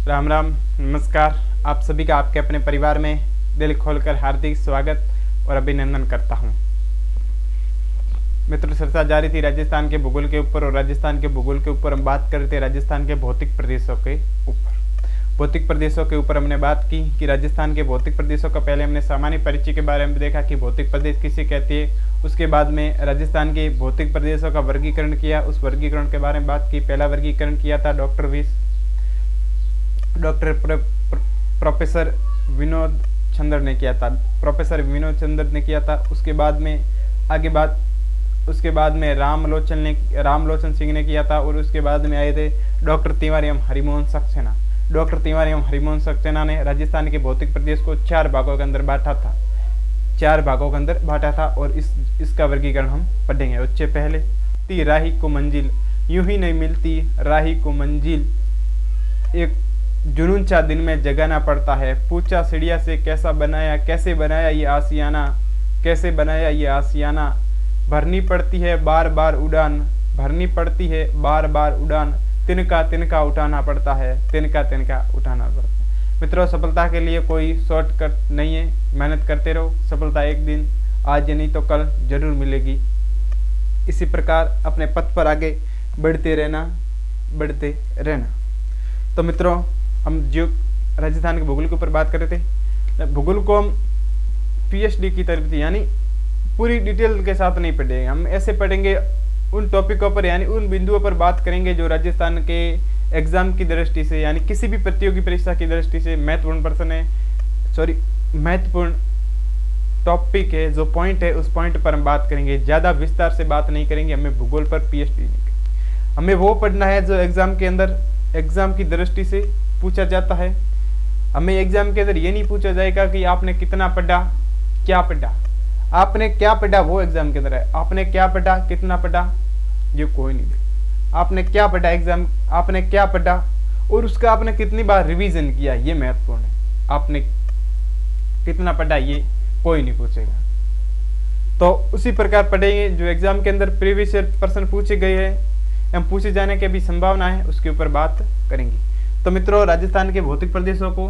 राम राम, नमस्कार। आप सभी का आपके अपने परिवार में दिल खोलकर हार्दिक स्वागत और अभिनंदन करता हूं। मित्र, चर्चा जारी थी राजस्थान के भूगोल के ऊपर, और राजस्थान के भूगोल के ऊपर हम बात कर रहे थे राजस्थान के भौतिक प्रदेशों के ऊपर। भौतिक प्रदेशों के ऊपर हमने बात की कि राजस्थान के भौतिक प्रदेशों का पहले हमने सामान्य परिचय के बारे में देखा कि भौतिक प्रदेश किसे कहती है। उसके बाद में राजस्थान के भौतिक प्रदेशों का वर्गीकरण किया, उस वर्गीकरण के बारे में बात की। पहला वर्गीकरण किया था प्रोफेसर विनोद चंद्र ने किया था, ने किया था। उसके बाद में रामलोचन सिंह ने किया था, और उसके बाद में आए थे डॉक्टर तिवारी एवं हरिमोहन सक्सेना। डॉक्टर तिवारी एवं हरिमोहन सक्सेना ने राजस्थान के भौतिक प्रदेश को 4 भागों के अंदर बांटा था, और इसका वर्गीकरण हम पढ़ेंगे। उससे पहले राही को मंजिल यूं ही नहीं मिलती, राही को मंजिल एक जुनून चा दिन में जगाना पड़ता है। पूछा चिड़िया से कैसे बनाया ये आसियाना, भरनी पड़ती है बार बार उड़ान, तिनका उठाना पड़ता है। मित्रों, सफलता के लिए कोई शॉर्टकट नहीं है, मेहनत करते रहो। सफलता एक दिन, आज नहीं तो कल जरूर मिलेगी। इसी प्रकार अपने पथ पर आगे बढ़ते रहना। तो मित्रों, हम जो राजस्थान के भूगोल के ऊपर बात कर रहे थे, भूगोल को हम पीएचडी की तरफ थी, यानी पूरी डिटेल के साथ नहीं पढ़ेंगे। हम ऐसे पढ़ेंगे उन टॉपिकों पर, यानी उन बिंदुओं पर बात करेंगे जो राजस्थान के एग्जाम की दृष्टि से, यानी किसी भी प्रतियोगी परीक्षा की दृष्टि से महत्वपूर्ण टॉपिक है, जो पॉइंट है, उस पॉइंट पर हम बात करेंगे। ज़्यादा विस्तार से बात नहीं करेंगे। हमें भूगोल पर पीएचडी नहीं करेंगे। हमें वो पढ़ना है जो एग्जाम की दृष्टि से पूछा जाता है। हमें एग्जाम के अंदर ये नहीं पूछा जाएगा कि आपने कितना पढ़ा, क्या पढ़ा। आपने क्या पढ़ा वो एग्जाम के अंदर है। आपने क्या पढ़ा, कितना पढ़ा, ये कोई नहीं देगा। आपने क्या पढ़ा आपने क्या पढ़ा और उसका आपने कितनी बार रिवीजन किया, ये महत्वपूर्ण है। आपने कितना पढ़ा ये कोई नहीं पूछेगा। तो उसी प्रकार पढ़ेंगे जो एग्जाम के अंदर प्रीवियस ईयर प्रश्न पूछे गए हैं एवं पूछे जाने की भी संभावना है, उसके ऊपर बात करेंगे। तो मित्रों, राजस्थान के भौतिक प्रदेशों को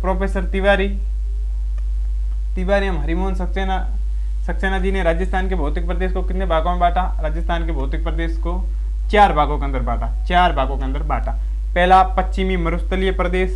प्रोफेसर तिवारी एवं हरिमोहन सक्सेना जी ने राजस्थान के भौतिक प्रदेश को कितने भागों में बांटा? राजस्थान के भौतिक प्रदेश को 4 भागों के अंदर बांटा। पहला पश्चिमी मरुस्थलीय प्रदेश।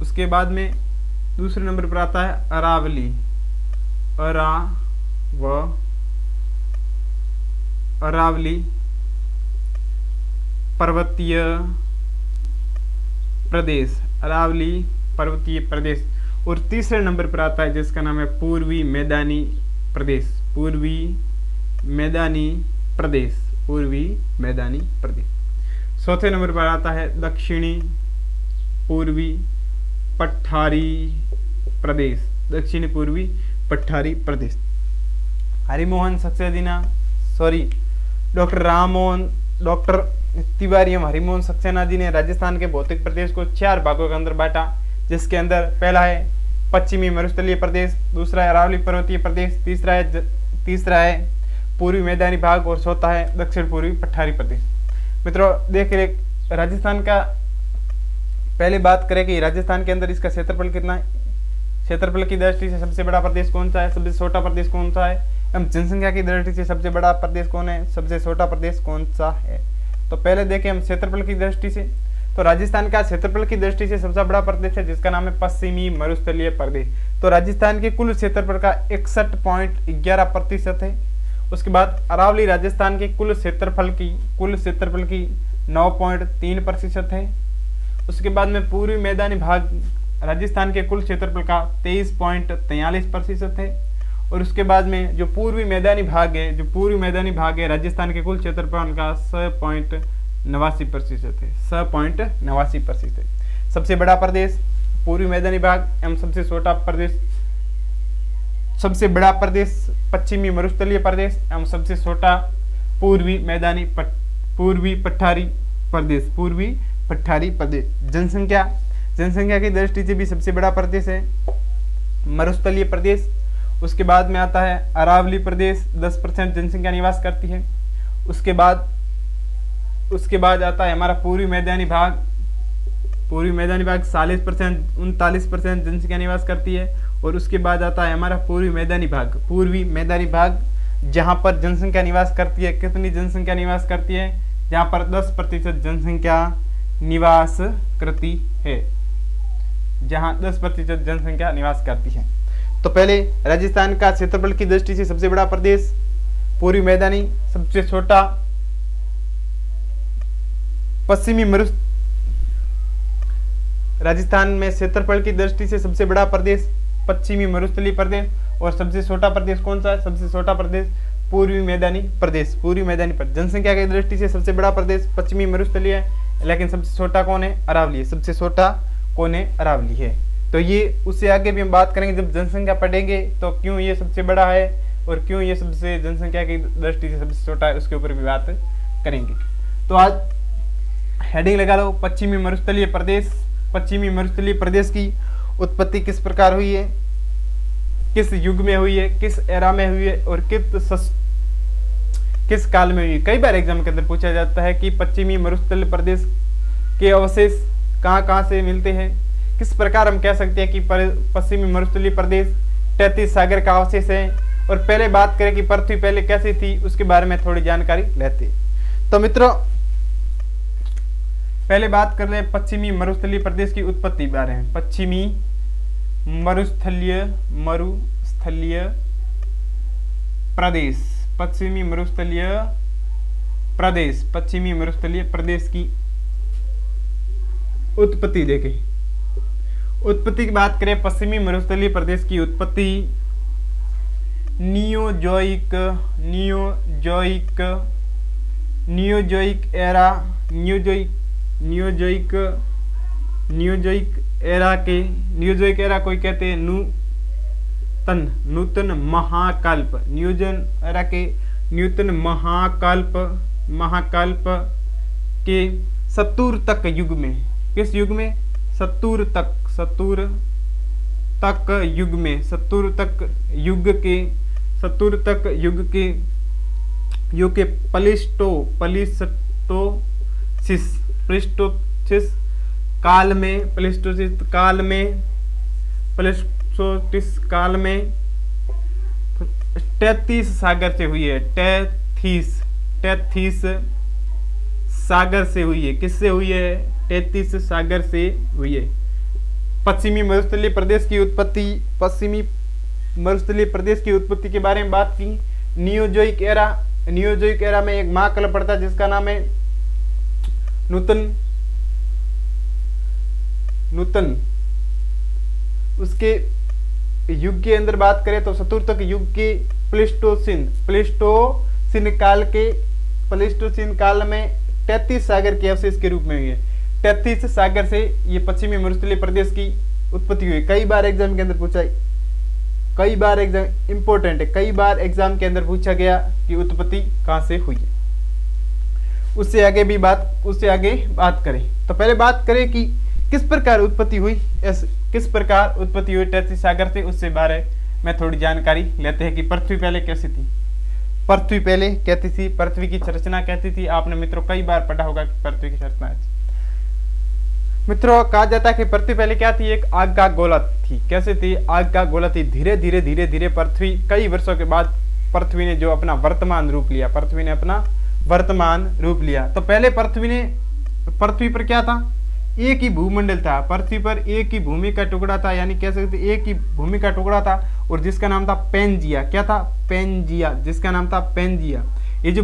उसके बाद में दूसरे नंबर पर आता है अरावली पर्वतीय प्रदेश। और तीसरे नंबर पर आता है जिसका नाम है पूर्वी मैदानी प्रदेश। चौथे नंबर पर आता है दक्षिणी पूर्वी पठारी प्रदेश। डॉक्टर तिवारी एवं हरिमोहन सक्सेना जी ने राजस्थान के भौतिक प्रदेश को 4 भागों के अंदर बांटा, जिसके अंदर पहला है पश्चिमी मरुस्थलीय प्रदेश, दूसरा है अरावली पर्वतीय प्रदेश, तीसरा है पूर्वी मैदानी भाग, और चौथा है दक्षिण पूर्वी पठारी प्रदेश। मित्रों, देखिए राजस्थान का पहले बात करें कि राजस्थान के अंदर इसका क्षेत्रफल कितना है। क्षेत्रफल की दृष्टि से सबसे बड़ा प्रदेश कौन सा है, सबसे छोटा प्रदेश कौन सा है, एवं जनसंख्या की दृष्टि से सबसे बड़ा प्रदेश कौन है, सबसे छोटा प्रदेश कौन सा है। तो पहले देखें हम क्षेत्रफल की दृष्टि से, तो राजस्थान का क्षेत्रफल की दृष्टि से सबसे बड़ा प्रदेश है जिसका नाम है पश्चिमी मरुस्थलीय प्रदेश। तो राजस्थान के कुल क्षेत्रफल का 61.11% है। उसके बाद अरावली राजस्थान के कुल क्षेत्रफल की 9.3% है। उसके बाद में पूर्वी मैदानी भाग राजस्थान के कुल क्षेत्रफल का 23.43% है। और उसके बाद में जो पूर्वी मैदानी भाग है राजस्थान के कुल क्षेत्रफल का 6.89% है। 6.89% है। सबसे बड़ा प्रदेश पूर्वी मैदानी भाग एवं सबसे बड़ा प्रदेश पश्चिमी मरुस्थलीय प्रदेश एवं सबसे छोटा पूर्वी पठारी प्रदेश, पूर्वी पठारी प्रदेश। जनसंख्या की दृष्टि से भी सबसे बड़ा प्रदेश है मरुस्थलीय प्रदेश। उसके बाद में आता है अरावली प्रदेश, 10% जनसंख्या निवास करती है। उसके बाद आता है हमारा पूर्वी मैदानी भाग 40%, 39% जनसंख्या निवास करती है। और उसके बाद आता है हमारा पूर्वी मैदानी भाग जहाँ पर जनसंख्या निवास करती है। कितनी जनसंख्या निवास करती है? जहाँ पर 10% जनसंख्या निवास करती है, जहाँ 10% जनसंख्या निवास करती है। तो पहले राजस्थान का क्षेत्रफल की दृष्टि से सबसे बड़ा प्रदेश पूर्वी मैदानी, सबसे छोटा पश्चिमी राजस्थान में क्षेत्रफल की दृष्टि से सबसे बड़ा प्रदेश पश्चिमी मरुस्थलीय प्रदेश। और सबसे छोटा प्रदेश कौन सा है? सबसे छोटा प्रदेश पूर्वी मैदानी प्रदेश। जनसंख्या की दृष्टि से सबसे बड़ा प्रदेश पश्चिमी मरुस्थलीय है, लेकिन सबसे छोटा कौन है? अरावली है। सबसे छोटा कौन है? अरावली है। तो ये उससे आगे भी हम बात करेंगे जब जनसंख्या पढ़ेंगे, तो क्यों ये सबसे बड़ा है और क्यों ये सबसे जनसंख्या की दृष्टि से सबसे छोटा है, उसके ऊपर भी बात करेंगे। तो आज हेडिंग लगा लो, पश्चिमी मरुस्थलीय प्रदेश। पश्चिमी मरुस्थलीय प्रदेश की उत्पत्ति किस प्रकार हुई है, किस युग में हुई है, किस एरा में हुई है और किस काल में हुई है। कई बार एग्जाम के अंदर पूछा जाता है कि पश्चिमी मरुस्थलीय प्रदेश के अवशेष कहाँ से मिलते हैं। किस प्रकार हम कह सकते हैं कि पश्चिमी मरुस्थलीय प्रदेश 33 सागर का अवशेष है। और पहले बात करें कि पृथ्वी पहले कैसी थी, उसके बारे में थोड़ी जानकारी लेते। तो मित्रों पहले बात कर ले पश्चिमी मरुस्थलीय प्रदेश की उत्पत्ति बारे में। पश्चिमी मरुस्थलीय प्रदेश, पश्चिमी मरुस्थलीय प्रदेश की उत्पत्ति देखें। उत्पत्ति की बात करें पश्चिमी मरुस्थलीय प्रदेश की उत्पत्ति नियोजोइक एरा कोई कहते हैं नूतन महाकल्प, नियोजन एरा के नूतन महाकल्प के सत्तूर तक युग में। किस युग में? सत्तूर तक युग के प्लेस्टोसिस काल में 33 सागर से हुई है। 33 सागर से हुई है। किससे हुई है? 33 सागर से हुई है। पश्चिमी मरुस्थलीय प्रदेश की उत्पत्ति के बारे में बात की। नियोजोइक एरा में एक महाकल्प पड़ता है जिसका नाम है नूतन। उसके युग के अंदर बात करें तो चतुर्थक युग के प्लेस्टोसिन काल में 33 सागर के अवशेष के रूप में हुई है। 33 सागर से ये पश्चिमी मरुस्थलीय प्रदेश की उत्पत्ति हुई। कई बार एग्जाम के अंदर पूछा है, कई बार एग्जाम के अंदर पूछा गया कि उत्पत्ति कहां से हुई है। उससे आगे बात करें तो पहले बात करें कि किस प्रकार उत्पत्ति हुई 33 सागर से। उससे बारे में थोड़ी जानकारी लेते हैं कि पृथ्वी पहले कैसी थी। पृथ्वी पहले कहती थी, पृथ्वी की संरचना कहती थी। आपने मित्रों कई बार पढ़ा होगा कि पृथ्वी की संरचना मित्रों कहा जाता है कि पृथ्वी पहले क्या थी? एक आग का गोला थी। कैसे थी? आग का गोला थी। धीरे धीरे पृथ्वी कई वर्षों के बाद पृथ्वी ने अपना वर्तमान रूप लिया। तो पहले पृथ्वी पर क्या था? एक ही भूमंडल था। पृथ्वी पर एक ही भूमि का टुकड़ा था, यानी कह सकते एक ही भूमि का टुकड़ा था और जिसका नाम था पेंजिया। क्या था? पेंजिया, जिसका नाम था पेंजिया। ये जो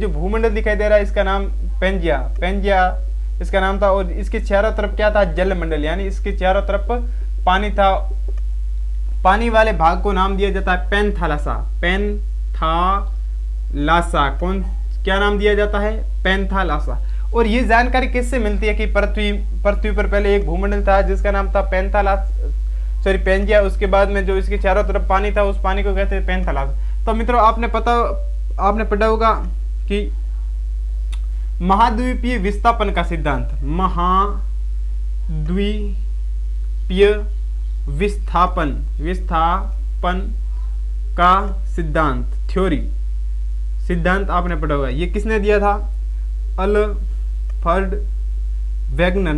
भूमंडल दिखाई दे रहा है इसका नाम पेंजिया इसका नाम था। और इसके चारों तरफ क्या था? जलमंडल, यानी इसके चारों तरफ पानी था। पानी वाले भाग को नाम दिया जाता है पेंथालासा। क्या नाम दिया जाता है? पेंथालासा। और ये जानकारी किससे मिलती है कि पृथ्वी पर पहले एक भूमंडल था जिसका नाम था पेंजिया। उसके बाद में जो इसके चारों तरफ पानी था उस पानी को कहते हैं पेंथालासा। तो मित्रों आपने पढ़ा होगा कि महाद्वीपीय विस्थापन का सिद्धांत, महाद्वीपीय विस्थापन का सिद्धांत, थ्योरी, सिद्धांत आपने पढ़ा होगा। ये किसने दिया था? अल्फ्रेड वेगनर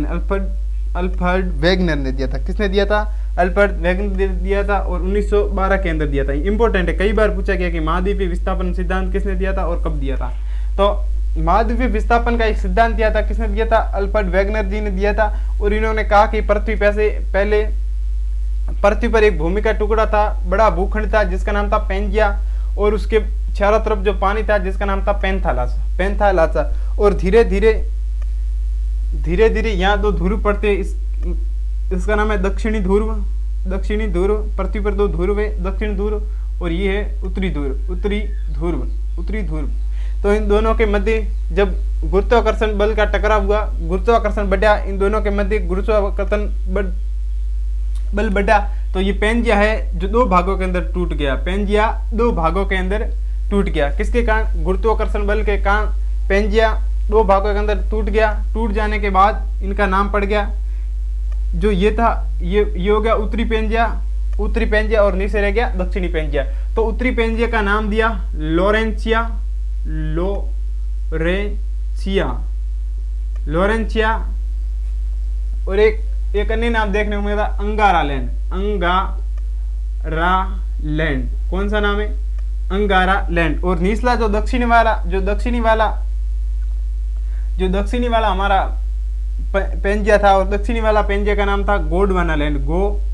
ने दिया था। किसने दिया था? अल्फ्रेड वेगनर ने दिया था और 1912 के अंदर दिया था। इंपॉर्टेंट है, कई बार पूछा गया कि महाद्वीपीय विस्थापन सिद्धांत किसने दिया था और कब दिया था। तो महाद्वीपीय विस्थापन का एक सिद्धांत दिया था, किसने दिया था? अल्फ्रेड वेगनर जी ने दिया था। और इन्होंने कहा कि पृथ्वी पहले पृथ्वी पर एक भूमि का टुकड़ा था, बड़ा भूखंड था जिसका नाम था पेंजिया, और उसके चारों तरफ जो पानी था जिसका नाम था पेंथालासा। और धीरे धीरे यहाँ दो ध्रुव पड़ते, इसका नाम है दक्षिणी ध्रुव। पृथ्वी पर दो ध्रुव है, दक्षिण ध्रुव और ये है उत्तरी ध्रुव। तो इन दोनों के मध्य जब गुरुत्वाकर्षण बल का टकराव हुआ, गुरुत्वाकर्षण बढ़ा, इन दोनों के मध्य गुरुत्वाकर्षण बल बढ़ा, तो ये पेंजिया है जो दो भागों के अंदर टूट गया। पेंजिया दो भागों के अंदर टूट गया। किसके कारण? गुरुत्वाकर्षण बल के कारण पेंजिया दो भागों के अंदर टूट गया। टूट जाने के बाद इनका नाम पड़ गया, जो ये था ये हो गया उत्तरी पेंजिया और नीचे रह गया दक्षिणी पेंजिया। तो उत्तरी पेंजिया का नाम दिया लोरेंसिया। और एक अन्य नाम देखने को मिला अंगारा लैंड। कौन सा नाम है? अंगारा लैंड। और निचला जो दक्षिणी वाला हमारा पेंजिया था, और दक्षिणी वाला पेंजिया का नाम था Gondwana land. Gondwana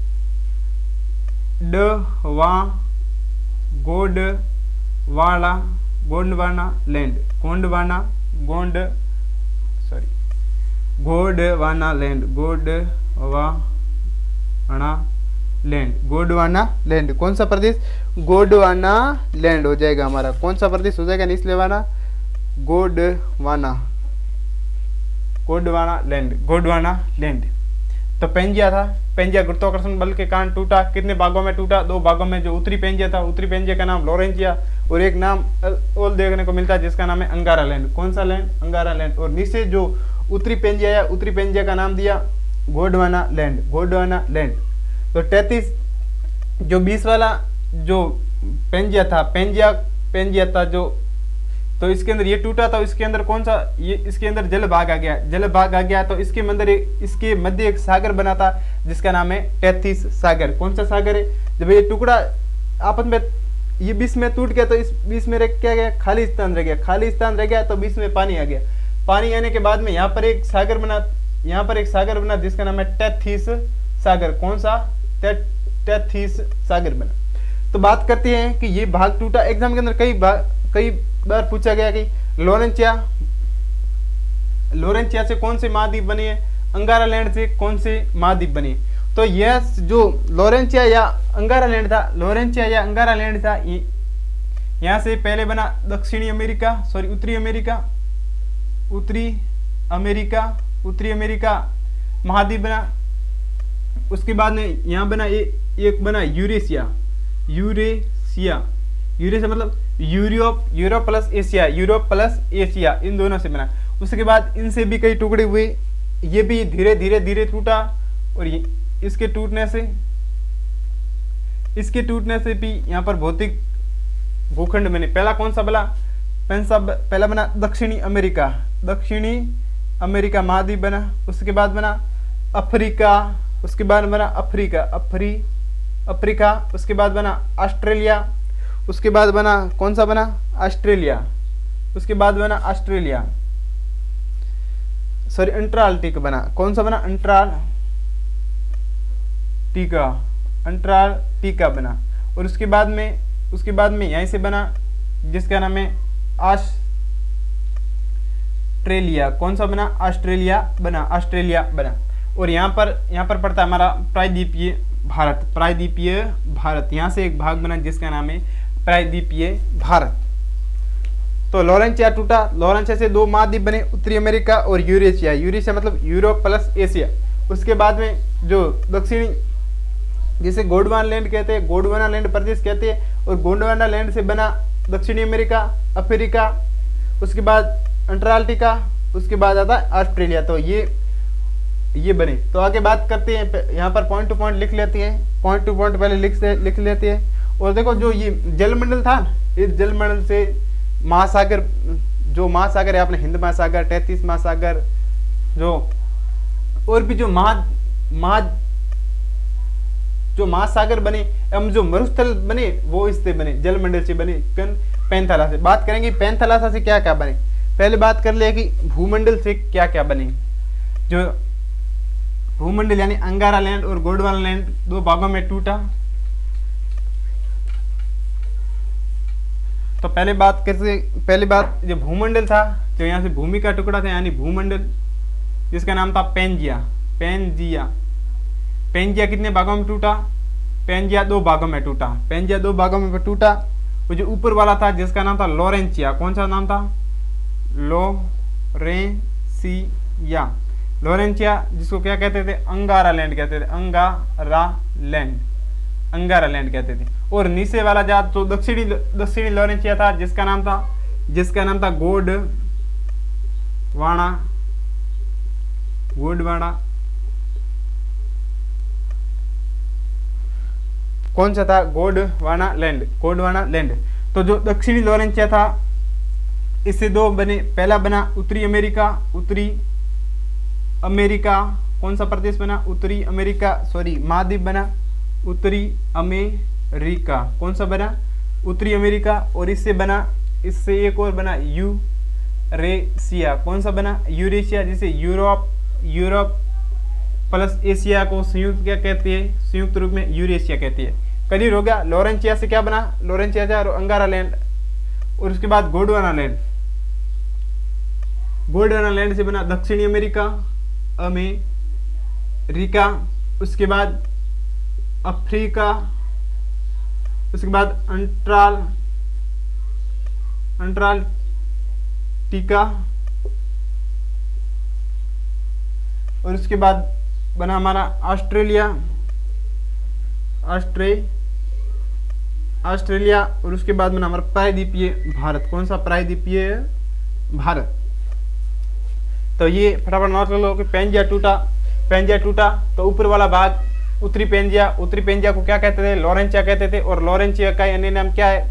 land. Gondwana land. कौन सा प्रदेश? गोंडवाना लैंड हो जाएगा हमारा। कौन सा प्रदेश हो जाएगा? निचले वाला गोंडवाना लैंड। तो पेंजिया गुरुत्वाकर्षण बल के कारण टूटा। कितने भागों में टूटा? दो भागों में। जो उत्तरी पेंजिया था, उत्तरी पेंजिया का नाम लोरेंसिया, और एक नाम और देखने को मिलता है जिसका नाम है अंगारा लैंड। कौन सा लैंड? अंगारा लैंड। और नीचे जो उत्तरी पेंजिया का नाम दिया गोंडवाना लैंड। तो 33 जो 20 वाला जो पेंजिया था जो, तो इसके अंदर ये टूटा, तो इसके अंदर कौन सा? ये इसके अंदर जल भाग आ गया। तो इसके मध्य एक सागर बना था जिसका नाम है टेथिस सागर। कौन सा सागर है? जब ये टुकड़ा आपस में ये बीच में टूट गया, तो इस बीच में क्या गया? खाली स्थान रह गया। तो बीच में पानी आ गया। पानी आने के बाद में यहाँ पर एक सागर बना जिसका नाम है टेथिस सागर। कौन सा? टेथिस सागर बना। तो बात करते हैं कि ये भाग टूटा। एग्जाम के अंदर कई बार पूछा गया कि लोरेंसिया से कौन से महाद्वीप बने हैं, अंगारा लैंड से कौन से महाद्वीप बने। तो यह जो लोरेंसिया या अंगारा लैंड था, यहाँ से पहले बना उत्तरी अमेरिका महाद्वीप बना। उसके बाद में यहाँ बना एक बना यूरेशिया मतलब यूरोप प्लस एशिया, इन दोनों से बना। उसके बाद इनसे भी कई टुकड़े हुए, ये भी धीरे टूटा, और इसके टूटने से भी यहाँ पर भौतिक भूखंड बने। पहला कौन सा बना? पहला बना दक्षिणी अमेरिका महाद्वीप बना। उसके बाद बना अफ्रीका, उसके बाद बना अफ्रीका, उसके बाद बना ऑस्ट्रेलिया, उसके बाद बना कौन सा बना? अंटार्कटिक बना। कौन सा बना? अंटार्कटिका बना। और उसके बाद में यहीं से बना जिसका नाम है ऑस्ट्रेलिया। कौन सा बना? ऑस्ट्रेलिया बना। और यहाँ पर पड़ता है हमारा प्रायद्वीपीय भारत। यहाँ से एक भाग बना जिसका नाम है प्रायद्वीपीय भारत। तो लोरेंसिया टूटा, लोरेंसिया से दो महाद्वीप बने, उत्तरी अमेरिका और यूरेशिया मतलब यूरोप प्लस एशिया। उसके बाद में जो दक्षिणी, जिसे गोंडवाना लैंड कहते हैं, गोंडवाना लैंड प्रदेश कहते हैं, और गोंडवाना लैंड से बना दक्षिणी अमेरिका, अफ्रीका, उसके बाद अंटार्कटिका, उसके बाद आता है ऑस्ट्रेलिया। तो ये बने। तो आगे बात करते हैं, यहाँ पर पॉइंट टू पॉइंट लिख लेते हैं, पॉइंट टू पॉइंट पहले लिख लेते हैं। और देखो जो ये जलमंडल था, इस जलमंडल से महासागर, जो महासागर है अपने हिंद महासागर, 33 महासागर, जो और भी जो महासागर बने एवं जो मरुस्थल बने वो इससे बने, जलमंडल से बने, पैंथाला से। बात करेंगे पैंथाला से क्या क्या बने। पहले बात कर ले कि भूमंडल से क्या क्या बने। जो भूमंडल यानी अंगारा लैंड और गोंडवाना लैंड दो भागों में टूटा। तो पहले बात जो भूमंडल था, जो यहाँ से भूमि का टुकड़ा था यानी भूमंडल, जिसका नाम था पेंजिया कितने भागों में टूटा? पेंजिया दो भागों में टूटा। वो जो ऊपर वाला था जिसका नाम था लोरेंसिया, कौन सा नाम था? लोरेंसिया, जिसको क्या कहते थे? अंगारा लैंड कहते थे, अंगारा लैंड कहते थे। और नीचे वाला जात तो दक्षिणी लोरेंसिया था, जिसका नाम था गोंडवाना। कौन सा था? गोंडवाना लैंड। तो जो दक्षिणी लोरेंसिया था, इससे दो बने। पहला बना उत्तरी अमेरिका। कौन सा प्रदेश बना? उत्तरी अमेरिका, महाद्वीप बना उत्तरी अमेरिका। कौन सा बना? उत्तरी अमेरिका। और इससे एक और बना यूरेशिया। कौन सा बना? यूरेशिया, जिसे यूरोप प्लस एशिया को संयुक्त क्या कहते हैं? संयुक्त रूप में यूरेशिया कहती है। क्लियर हो गया? लोरेंसिया से क्या बना? लोरेंसिया था और अंगारा लैंड। और उसके बाद गोंडवाना लैंड से बना दक्षिणी अमेरिका। उसके बाद अफ्रीका। उसके बाद अंटार्कटिका। और उसके बाद बना हमारा ऑस्ट्रेलिया। और उसके बाद बना हमारा प्रायद्वीपीय भारत। कौन सा? प्रायद्वीपीय भारत। तो ये फटाफट नोट कर लो कि पेंजिया टूटा। तो ऊपर वाला भाग उत्तरी पेंजिया को क्या कहते थे? लोरेंसिया कहते थे। और लोरेंसिया का अन्य नाम क्या है?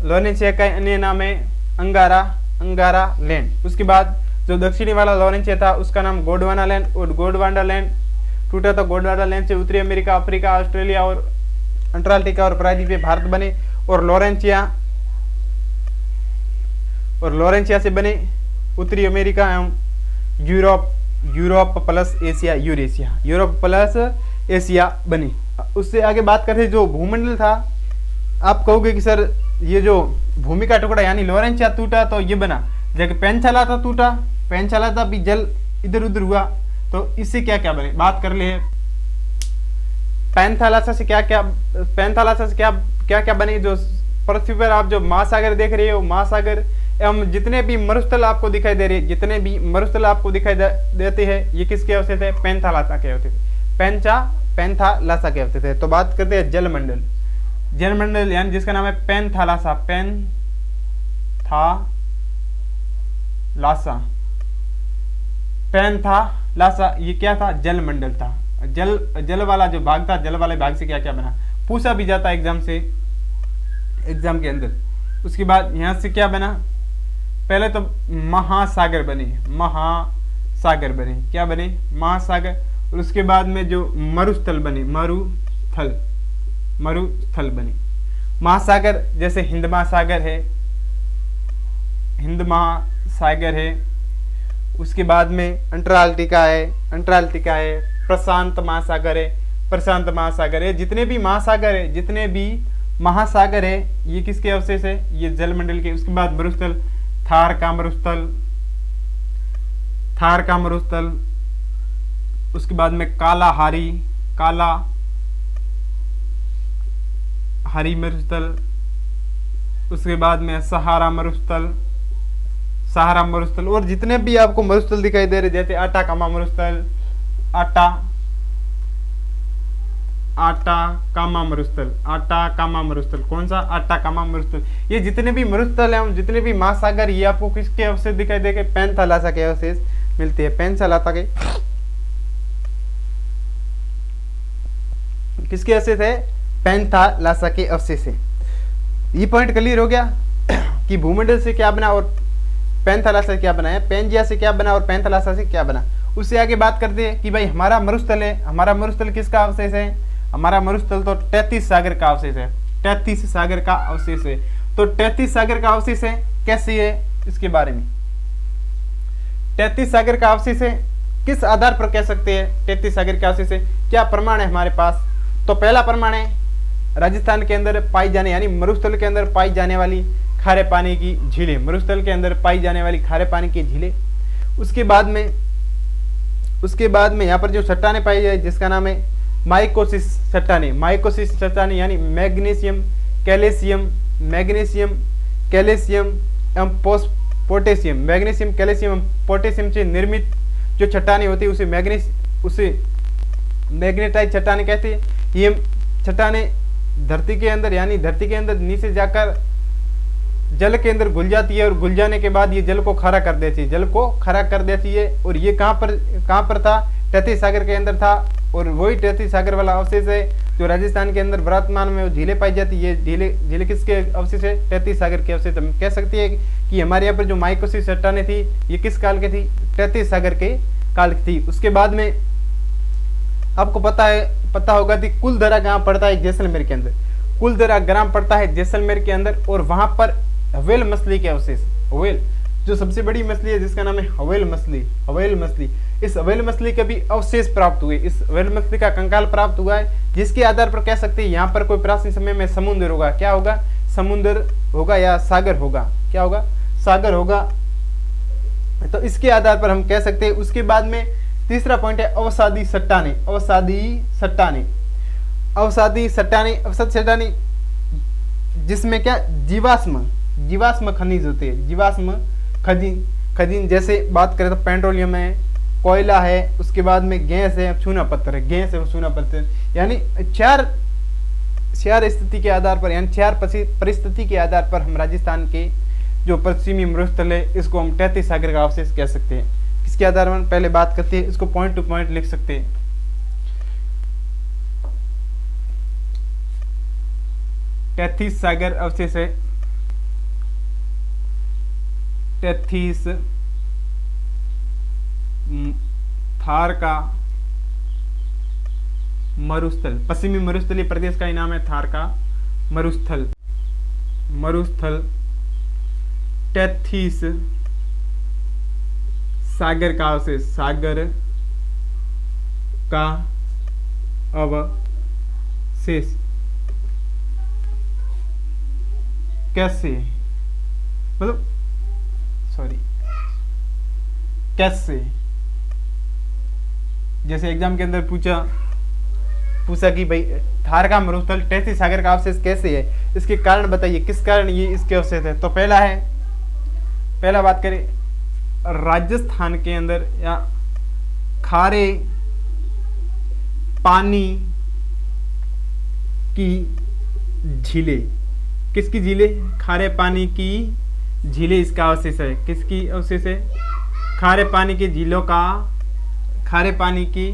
लोरेंसिया का अन्य नाम है अंगारा लैंड। उसके बाद जो दक्षिणी वाला लोरेंसिया था उसका नाम गोंडवाना लैंड। और गोंडवाना लैंड टूटा तो गोंडवाना लैंड से उत्तरी अमेरिका, अफ्रीका, ऑस्ट्रेलिया और अंटार्कटिका और प्रायद्वीपीय भारत बने। और लोरेंसिया से बने उत्तरी अमेरिका एवं यूरोप प्लस एशिया बनी। उससे आगे बात करते जो भूमंडल था, आप कहोगे कि सर ये जो भूमि का टुकड़ा यानी लोरेंसिया टूटा तो ये बना, जबकि पेंथाला था भी जल इधर उधर हुआ। तो इससे क्या क्या बने? बात कर ले पेंथाला से क्या क्या बने। जो पृथ्वी पर आप जो महासागर देख रहे हो, महासागर एवं जितने भी मरुस्थल आपको दिखाई दे रहे, देते हैं, ये किसके होते थे? पेंथालासा के होते थे। पेंथालासा के होते थे। तो बात करते हैं जलमंडल यानी जिसका नाम है पेंथालासा। ये क्या था? जलमंडल था। जल वाला जो भाग था, जल वाले भाग से क्या क्या बना पूछा भी जाता है एग्जाम के अंदर। उसके बाद यहाँ से क्या बना? पहले तो महासागर बने। क्या बने? महासागर। और उसके बाद में जो मरुस्थल बने, मरुस्थल बने। महासागर जैसे हिंद महासागर है। उसके बाद में अंटार्कटिका है, प्रशांत महासागर है। जितने भी महासागर है ये किसके अवशेष है? ये जलमंडल के। उसके बाद मरुस्थल, थार का मरुस्थल। उसके बाद में कालाहारी मरुस्थल। उसके बाद में सहारा मरुस्थल। और जितने भी आपको मरुस्थल दिखाई दे रहे, जैसे आटाकामा मरुस्थल, आटाकामा मरुस्थल। आटाकामा मरुस्थल, कौन सा? आटाकामा मरुस्थल। ये जितने भी मरुस्थल हैं, जितने भी महासागर, ये आपको किसके अवशेष दिखाई देंगे? पैंथालासा के अवशेष मिलते हैं। पैंथालासा के किसके अवशेष है? पैंथालासा के अवशेष है। ये पॉइंट क्लियर हो गया कि भूमंडल से क्या बना और पैंथालासा से क्या बना है, पैंजिया से क्या बना और पैंथालासा से क्या बना। उससे आगे बात करते हैं कि भाई हमारा मरुस्थल है, हमारा मरुस्थल किसका अवशेष है? हमारा मरुस्थल तो 33 सागर का अवशेष है। 33 सागर का अवशेष है। तो 33 सागर का अवशेष है, कैसे है इसके बारे में। 33 सागर का अवशेष है, किस आधार पर कह सकते हैं 33 सागर का अवशेष है? क्या प्रमाण है हमारे पास? तो पहला प्रमाण है राजस्थान के अंदर पाई जाने, यानी मरुस्थल के अंदर पाई जाने वाली खारे पानी की झीलें। मरुस्थल के अंदर पाई जाने वाली खारे पानी की झीलें। उसके बाद में यहाँ पर जो चट्टानें पाई जाए जिसका नाम है माइकोसिस चट्टानें। माइकोसिस चट्टानें यानी मैग्नीशियम कैल्शियम एवं पोटेशियम, मैग्नीशियम कैल्शियम एवं पोटेशियम से निर्मित जो चट्टानें होती है उसे मैग्नेटाइज चट्टानें कहते हैं। ये चट्टानें धरती के अंदर, यानी धरती के अंदर नीचे जाकर जल के अंदर घुल जाती है और घुल जाने के बाद ये जल को खारा कर देती है, और ये कहाँ पर था? 33 सागर के अंदर था। और वही 33 सागर वाला अवशेष है जो राजस्थान के अंदर वर्तमान में झीलें पाई जाती है। झीलें किसके अवशेष है? 33 सागर के अवशेष। हम कह सकते हैं कि हमारे यहाँ पर जो माइकोसिस चट्टानें थी ये किस काल की थी? 33 सागर के काल की थी। उसके बाद में आपको पता होगा कि कुलधरा ग्राम पड़ता है जैसलमेर के अंदर। कुलधरा ग्राम पड़ता है जैसलमेर के अंदर, और वहां पर हवेल मछली के अवशेष, हवेल जो सबसे बड़ी मछली है जिसका नाम है हवेल मछली। इस हवेल मछली के भी अवशेष प्राप्त हुए। इस हवेल मछली का कंकाल प्राप्त हुआ है, जिसके आधार पर कह सकते हैं यहाँ पर कोई प्राचीन समय में समुद्र होगा। क्या होगा? समुद्र होगा या सागर होगा। क्या होगा? सागर होगा। तो इसके आधार पर हम कह सकते हैं। उसके बाद में तीसरा पॉइंट है अवसादी चट्टानें। अवसादी चट्टानें जिसमें क्या जीवाश्म खनिज होते हैं। जीवाश्म खनिज जैसे बात करें तो पेट्रोलियम है, कोयला है, उसके बाद में गैस है, चूना पत्थर है। यानी चार स्थिति के आधार पर, यानी 4 परिस्थिति के आधार पर हम राजस्थान के जो पश्चिमी मरुस्थल है इसको हम 33 सागर का अवशेष कह सकते हैं। किसके आधार पर? पहले बात करते हैं, इसको पॉइंट टू पॉइंट लिख सकते हैं। 33 सागर अवशेष है। 33 थार का मरुस्थल, पश्चिमी मरुस्थलीय प्रदेश का ही नाम है थार का मरुस्थल। 33 सागर का अवशेष, सागर का अवशेष। कैसे? मतलब कैसे? जैसे एग्जाम के अंदर पूछा कि भाई थार का मरुस्थल 33 सागर का अवशेष कैसे है, इसके कारण बताइए, किस कारण ये इसके अवशेष है। तो पहला बात करें राजस्थान के अंदर या खारे पानी की झीलें। किसकी झीलें? खारे पानी की झीलें इसका अवशेष है। किसकी अवशेष है? खारे पानी की झीलों का, खारे पानी की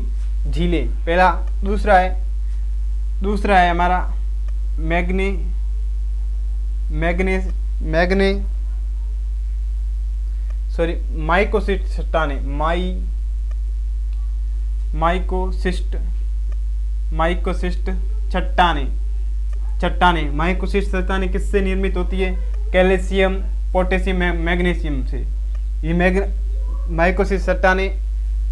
झीलें पहला। दूसरा है हमारा माइकोसिस्ट चट्टानें। माइकोसिस्ट चट्टानें किससे निर्मित होती है? कैल्शियम, पोटेशियम, मैग्नीशियम से। ये माइकोसिस्ट चट्टानें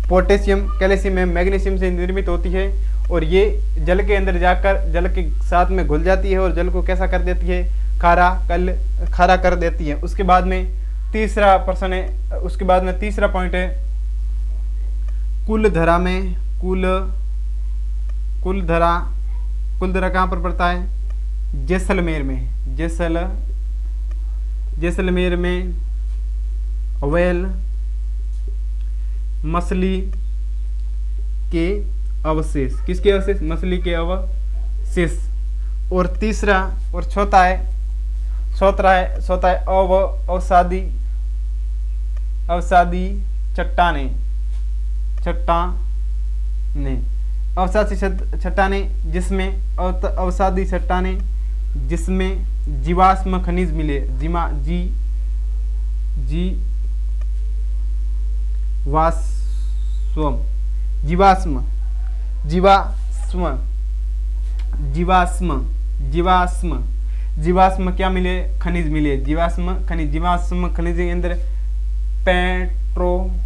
पोटेशियम, कैल्शियम एवं मैग्नीशियम से निर्मित होती है, और ये जल के अंदर जाकर जल के साथ में घुल जाती है और जल को कैसा कर देती है? खारा कर देती है। उसके बाद में तीसरा पॉइंट है कुलधरा में। कुलधरा कहाँ पर पड़ता है? जैसलमेर में हवेल मछली के अवशेष। किसके अवशेष? मछली के शीश। और तीसरा और चौथा है अवसादी चट्टाने अवसादी चट्टाने जिसमें जीवाश्म खनिज मिले। जीवाश्म क्या मिले? खनिज मिले। जीवाश्म खनिज के अंदर पेट्रोलियम,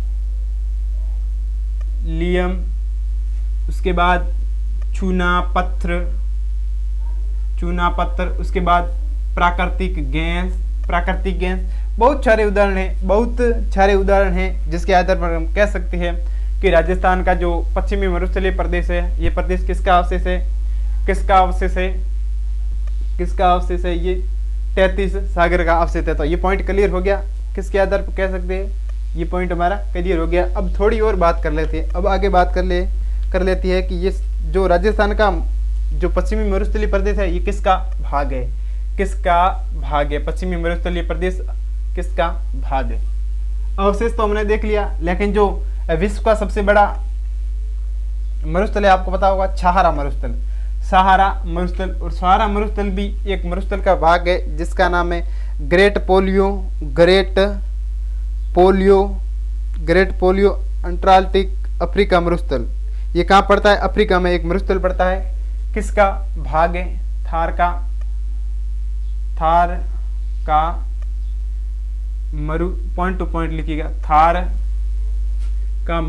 उसके बाद चूना पत्थर, उसके बाद प्राकृतिक गैस। बहुत सारे उदाहरण हैं जिसके आधार पर हम कह सकते हैं कि राजस्थान का जो पश्चिमी मरुस्थलीय प्रदेश है, ये प्रदेश किसका अवशेष है? ये 33 सागर का अवशेष है। तो ये पॉइंट क्लियर हो गया, किसके आधार पर कह सकते हैं? ये पॉइंट हमारा क्लियर हो गया। अब थोड़ी और बात कर लेते हैं। अब आगे बात कर लेती है कि ये जो राजस्थान का जो पश्चिमी मरुस्थलीय प्रदेश है, ये किसका भाग है? पश्चिमी मरुस्थलीय प्रदेश किसका भाग है? अवशेष तो हमने देख लिया, लेकिन जो विश्व का सबसे बड़ा मरुस्थल है, आपको पता होगा, सहारा मरुस्थल। और सहारा मरुस्थल भी एक मरुस्थल का भाग है जिसका नाम है ग्रेट पोलियो अंटार्कटिक अफ्रीका मरुस्थल। ये कहाँ पड़ता है? अफ्रीका में एक मरुस्थल पड़ता है। किसका भाग है? थार का मरु, पॉइंट टू पॉइंट लिखिएगा, थार का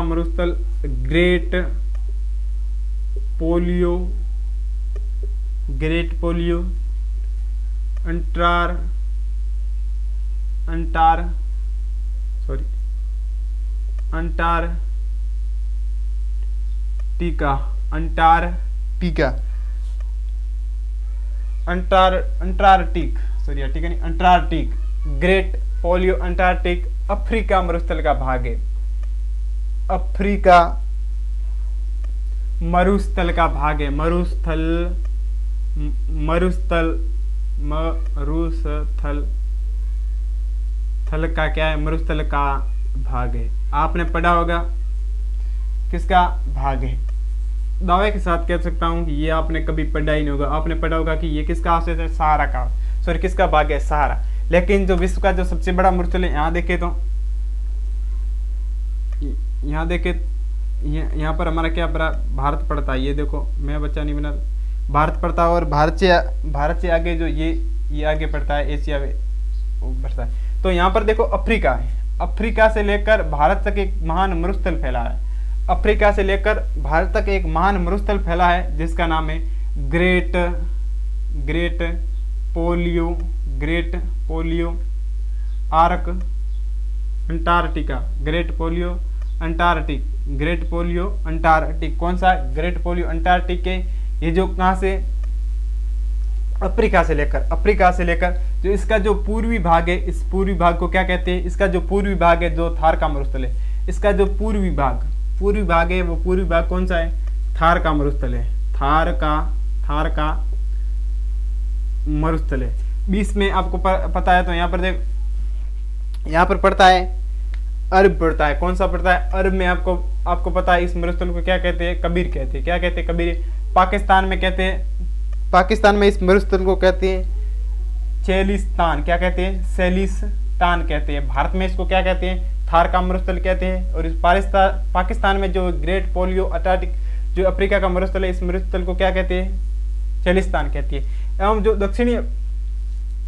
मरुस्थल great polio Antarctic great polio Antarctic Africa मरुस्थल का भाग है। अफ्रीका मरुस्थल का भाग है। थल का क्या है? मरुस्थल का भाग है। आपने पढ़ा होगा किसका भाग है? दावे के साथ कह सकता हूं कि ये आपने कभी पढ़ा ही नहीं होगा। आपने पढ़ा होगा कि ये किसका अवशेष है? सहारा का। सॉरी, किसका भाग है? सहारा। लेकिन जो विश्व का जो सबसे बड़ा मरुस्थल है, यहाँ देखे यहाँ पर हमारा क्या पड़ा? भारत पड़ता है। ये देखो, मैं बच्चा नहीं बना, भारत पड़ता है। और भारत से आगे जो ये आगे पड़ता है, एशिया में बढ़ता है। तो यहाँ पर देखो अफ्रीका है। अफ्रीका से लेकर भारत तक एक महान मरुस्थल फैला है। अफ्रीका से लेकर भारत तक एक महान मरुस्थल फैला है जिसका नाम है great polio arc Antarctica. Great polio Antarctic. कौन सा? ग्रेट पोलियो अंटार्कटिक है। ये जो कहाँ से? अफ्रीका से लेकर जो इसका जो पूर्वी भाग है, इस पूर्वी भाग को क्या कहते हैं? इसका जो पूर्वी भाग है, जो थार का मरुस्थल है, इसका जो पूर्वी भाग है, वो पूर्वी भाग कौन सा है? थार का मरुस्थल है। थार का मरुस्थल है। 20 में आपको पता है। तो यहाँ पर देख, यहाँ पर पड़ता है अरब पड़ता है। कौन सा पड़ता है? अरब में आपको पता है इस मरुस्थल को क्या कहते हैं? कबीर कहते हैं। क्या कहते हैं? कबीर। पाकिस्तान में इस मरुस्थल को कहते हैं चेलिस्तान। क्या कहते हैं? सेलिस्तान कहते हैं। भारत में इसको क्या कहते हैं? थार का मरुस्थल कहते हैं। और इस पाकिस्तान में जो ग्रेट पोलियो अंटार्कटिक जो अफ्रीका का मरुस्थल है, इस मरुस्थल को क्या कहते हैं? चेलिस्तान कहती है। एवं जो दक्षिणी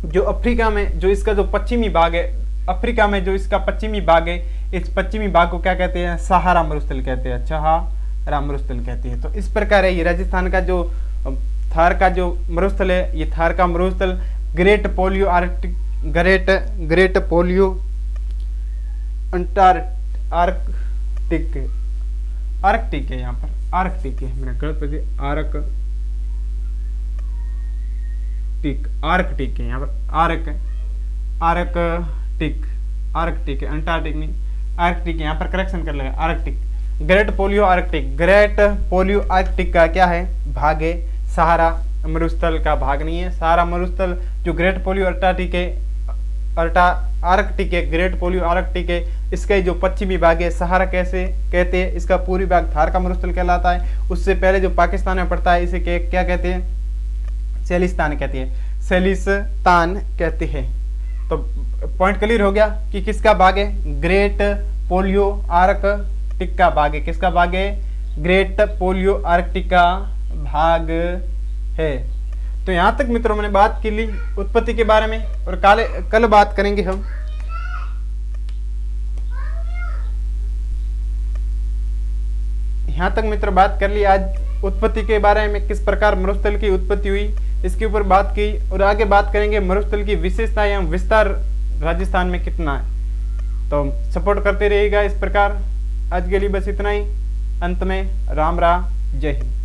जो अफ्रीका में जो इसका जो पश्चिमी भाग है, अफ्रीका में जो इसका पश्चिमी भाग है, इस पश्चिमी भाग को क्या कहते हैं? सहारा मरुस्थल कहते हैं। सहारा मरुस्थल कहते हैं। तो इस प्रकार है ये राजस्थान का जो थार का जो मरुस्थल है, ये थार का मरुस्थल ग्रेट पोलियो आर्कटिक है। यहाँ पर आर्कटिक है, मैंने गलत पढ़ी, आर्कटिक है। यहाँ पर आर्कटिक है, अंटार्कटिक नहीं, आर्कटिक। यहाँ पर करेक्शन कर लेगा, Arctic. Great polio Arctic, great polio Arctic का क्या है, भाग है, सहारा मरुस्थल का भाग नहीं है। सहारा मरुस्थल जो ग्रेट पोलियो आर्कटिक है, ग्रेट पोलियो आर्कटिक है, इसका जो पश्चिमी भाग है सहारा कैसे कहते हैं, इसका पूर्वी भाग थार का मरुस्थल कहलाता है। उससे पहले जो पाकिस्तान में पड़ता है इसे क्या कहते हैं, सेलिस्तान कहते हैं, सेलिस्तान कहते हैं। तो पॉइंट क्लियर हो गया कि किसका भाग है, ग्रेट पोलियो आर्कटिक का भाग है। किसका भाग है, ग्रेट पोलियो आर्कटिक का भाग है। तो यहां तक मित्रों मैंने बात की ली उत्पत्ति के बारे में, और कल बात करेंगे हम यहां तक मित्र बात कर ली आज उत्पत्ति के बारे में, किस प्रकार मरुस्थल की उत्पत्ति हुई इसके ऊपर बात की, और आगे बात करेंगे मरुस्थल की विशेषता एवं विस्तार राजस्थान में कितना है। तो सपोर्ट करते रहिएगा इस प्रकार। आज के लिए बस इतना ही। अंत में राम राम, जय हिंद।